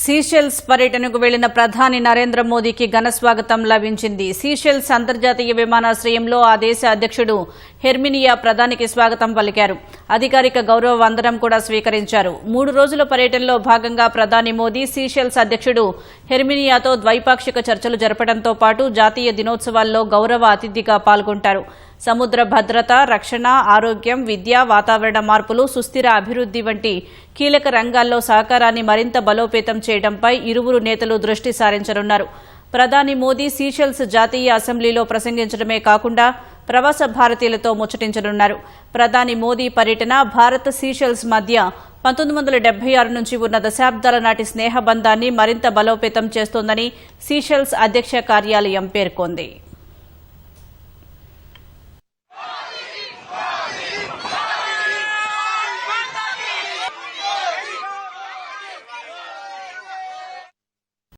Seychelles పర్యటనకు వెళ్లిన ప్రధాని నరేంద్ర మోదీకి ఘన స్వాగతం లభించింది. సీషెల్స్ అంతర్జాతీయ విమానాశ్రయంలో ఆ దేశ అధ్యక్షుడు హెర్మినియా ప్రధానికి స్వాగతం పలికారు. అధికారిక గౌరవ వందనం కూడా స్వీకరించారు. 3 రోజుల పర్యటనలో భాగంగా ప్రధాని మోదీ సీషెల్స్ అధ్యక్షుడు హెర్మినియాతో ద్వైపాక్షిక చర్చలు జరపడంతో పాటు జాతీయ దినోత్సవాల్లో గౌరవ అతిథిగా పాల్గొంటారు. సముద్ర భద్రత, రక్షణ, ఆరోగ్యం, విద్య, వాతావరణ మార్పులు, సుస్థిర అభివృద్ధి వంటి కీలక రంగాల్లో సహకారాన్ని మరింత బలోపేతం చేయడంపై ఇరువురు నేతలు దృష్టి సారించనున్నారు. ప్రధాని మోదీ సీషెల్స్ జాతీయ అసెంబ్లీలో ప్రసంగించడమే కాకుండా ప్రవాస భారతీయులతో ముచ్చటించనున్నారు. ప్రధాని మోదీ పర్యటన భారత్ సీషెల్స్ మధ్య 1976 నుంచి ఉన్న దశాబ్దాల నాటి స్నేహబంధాన్ని మరింత బలోపేతం చేస్తోందని సీషెల్స్ అధ్యక్ష కార్యాలయం పేర్కొంది.